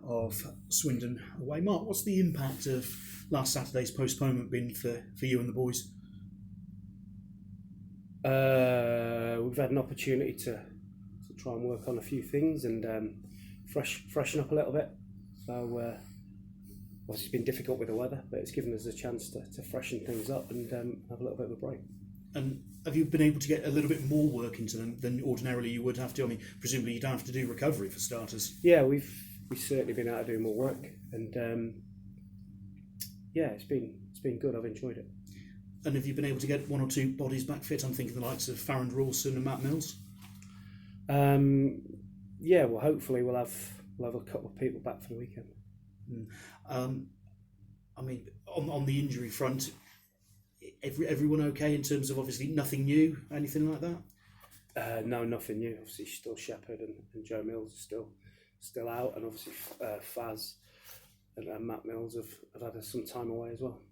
of Swindon away. Mark, what's the impact of last Saturday's postponement been for you and the boys? We've had an opportunity to try and work on a few things and freshen up a little bit. So obviously it's been difficult with the weather, but it's given us a chance to freshen things up and have a little bit of a break. And have you been able to get a little bit more work into them than ordinarily you would have to? I mean, presumably you don't have to do recovery for starters. Yeah, we've certainly been able to do more work, and it's been good. I've enjoyed it. And have you been able to get one or two bodies back fit? I'm thinking the likes of Farron Rawson and Matt Mills. Well, hopefully we'll have a couple of people back for the weekend. I mean, on the injury front, everyone okay in terms of obviously nothing new, anything like that? No, nothing new. Obviously, still Shepherd and Joe Mills are still out, and obviously Faz and Matt Mills have had some time away as well.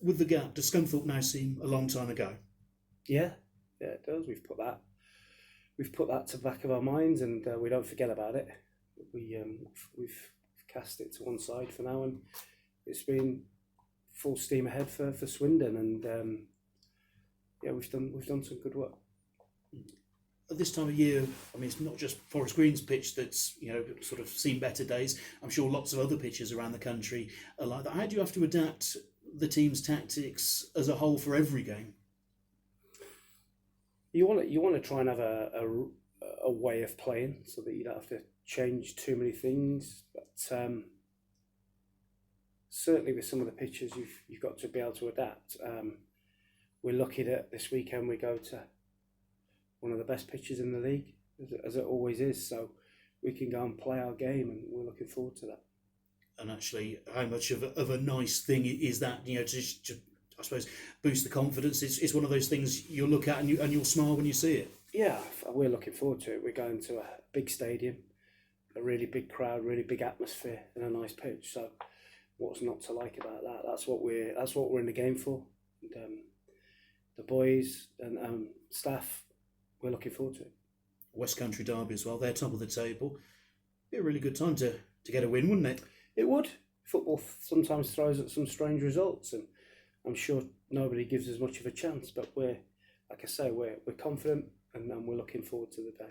With the gap, does Scunthorpe now seem a long time ago? Yeah, it does. We've put that to the back of our minds, and we don't forget about it. We've cast it to one side for now, and it's been full steam ahead for Swindon, and we've done some good work. At this time of year, I mean, it's not just Forest Green's pitch that's sort of seen better days. I'm sure lots of other pitches around the country are like that. How do you have to adapt the team's tactics as a whole for every game? You want to try and have a way of playing so that you don't have to change too many things. But certainly with some of the pitches, you've got to be able to adapt. We're lucky that this weekend we go to one of the best pitches in the league, as it always is. So we can go and play our game, and we're looking forward to that. And actually, how much of a nice thing is that? To I suppose boost the confidence. It's one of those things you'll look at and you'll smile when you see it. Yeah, we're looking forward to it. We're going to a big stadium, a really big crowd, really big atmosphere, and a nice pitch. So, what's not to like about that? That's what we're in the game for. And, the boys and staff, we're looking forward to it. West Country derby as well. They're top of the table. Be a really good time to get a win, wouldn't it? It would. Football sometimes throws at some strange results, and I'm sure nobody gives us much of a chance. But we're confident, and we're looking forward to the day.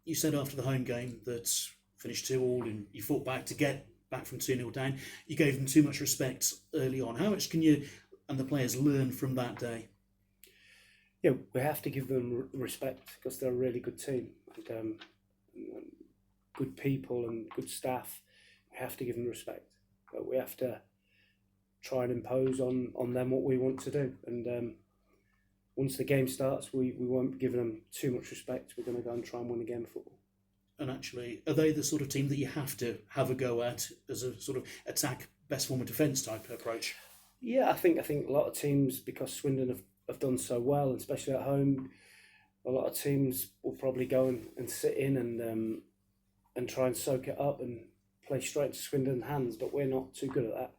You said after the home game that finished 2-2, and you fought back to get back from 2-0 down. You gave them too much respect early on. How much can you and the players learn from that day? Yeah, we have to give them respect because they're a really good team and good people and good staff. We have to give them respect, but we have to try and impose on them what we want to do. And once the game starts, we won't give them too much respect. We're going to go and try and win a game of football. And actually, are they the sort of team that you have to have a go at as a sort of attack, best form of defence type approach? Yeah, I think a lot of teams, because Swindon have done so well, especially at home, a lot of teams will probably go and sit in and try and soak it up and play straight into Swindon's hands, but we're not too good at that.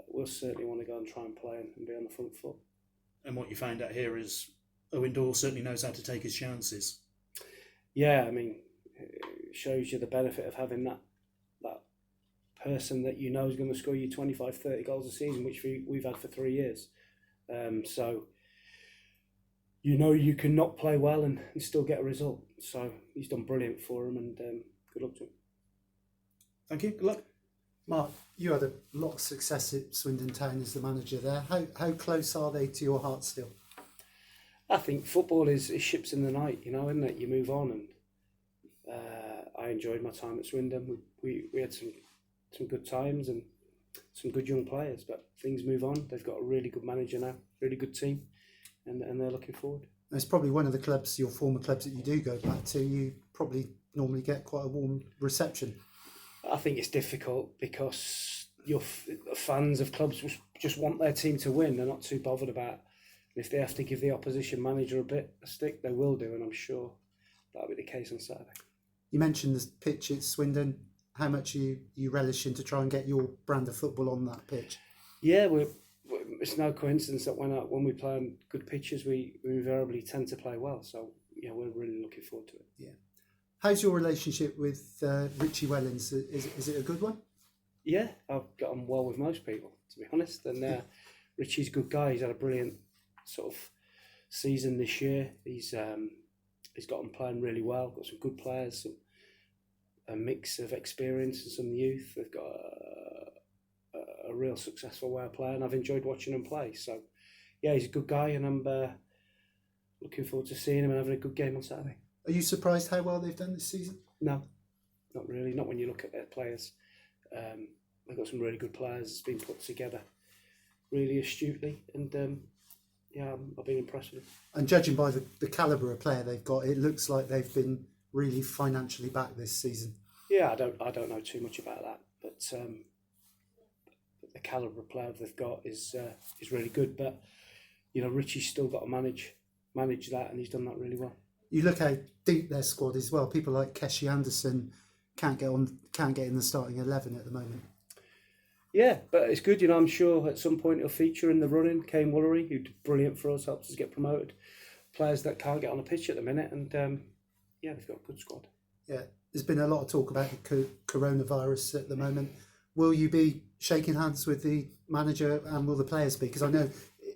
We'll certainly want to go and try and play and be on the front foot. And what you found out here is Owen Dawes certainly knows how to take his chances. Yeah, I mean, it shows you the benefit of having that person that you know is going to score you 25, 30 goals a season, which we've had for 3 years. So you can not play well and still get a result. So he's done brilliant for him, and good luck to him. Thank you. Good luck. Mark, you had a lot of success at Swindon Town as the manager there. How close are they to your heart still? I think football is ships in the night, isn't it? You move on, and I enjoyed my time at Swindon. We had some good times and some good young players, but things move on. They've got a really good manager now, really good team, and they're looking forward. It's probably one of the clubs, your former clubs that you do go back to, you probably normally get quite a warm reception. I think it's difficult because your fans of clubs just want their team to win. They're not too bothered about if they have to give the opposition manager a stick, they will do, and I'm sure that'll be the case on Saturday. You mentioned the pitch at Swindon. How much are you relishing to try and get your brand of football on that pitch? Yeah, it's no coincidence that when we play on good pitches, we invariably tend to play well. So yeah, we're really looking forward to it. Yeah. How's your relationship with Richie Wellens? Is it a good one? Yeah, I've got on well with most people, to be honest. And Richie's a good guy. He's had a brilliant sort of season this year. He's got them playing really well. Got some good players, a mix of experience and some youth. They've got a real successful way of playing. I've enjoyed watching them play. So, yeah, he's a good guy, and I'm looking forward to seeing him and having a good game on Saturday. Are you surprised how well they've done this season? No, not really. Not when you look at their players. They've got some really good players. It's been put together really astutely, and yeah, I've been impressed with it. And judging by the calibre of player they've got, it looks like they've been really financially back this season. Yeah, I don't know too much about that, but the calibre of player they've got is really good. But you know, Richie's still got to manage that, and he's done that really well. You look how deep their squad is. Well, people like Keshi Anderson can't get in the starting 11 at the moment. Yeah, but it's good. You know, I'm sure at some point he'll feature in the running. Kane Woolery, who did brilliant for us, helps us get promoted. Players that can't get on the pitch at the minute, and yeah, they've got a good squad. Yeah, there's been a lot of talk about the coronavirus at the moment. Will you be shaking hands with the manager, and will the players be? Because I know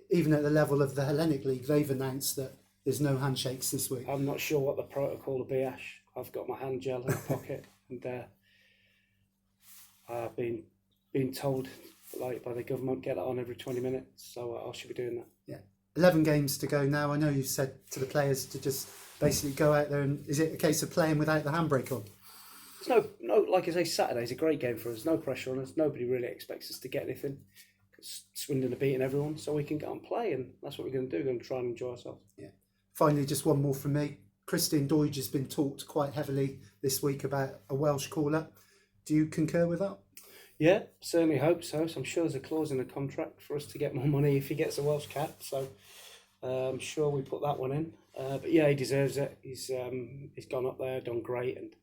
even at the level of the Hellenic League, they've announced that there's no handshakes this week. I'm not sure what the protocol will be, Ash. I've got my hand gel in my pocket, and I've been told by the government, get that on every 20 minutes, so I should be doing that. Yeah, 11 games to go now. I know you've said to the players to just basically go out there, and is it a case of playing without the handbrake on? There's no, like I say, Saturday's a great game for us. No pressure on us. Nobody really expects us to get anything. Swindon are beating everyone, so we can go and play, and that's what we're going to do. We're going to try and enjoy ourselves. Yeah. Finally, just one more from me. Christian Doidge has been talked quite heavily this week about a Welsh call-up. Do you concur with that? Yeah, certainly hope so. So I'm sure there's a clause in the contract for us to get more money if he gets a Welsh cap. So I'm sure we put that one in. But yeah, he deserves it. He's gone up there, done great, and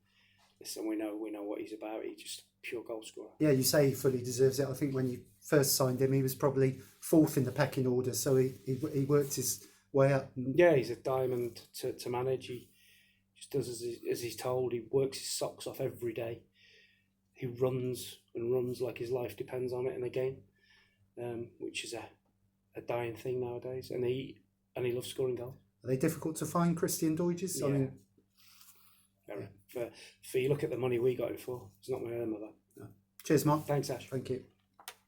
listen, we know what he's about. He's just a pure goal scorer. Yeah, you say he fully deserves it. I think when you first signed him, he was probably fourth in the pecking order. So he worked his way up. Yeah, he's a diamond to manage. He just does as he's told. He works his socks off every day. He runs and runs like his life depends on it in a game, which is a dying thing nowadays. And he loves scoring goals. Are they difficult to find, Christian Doidges? Yeah. I mean, for you look at the money we got him for, it's not many of them are that. no. Cheers, Mark. Thanks, Ash. Thank you.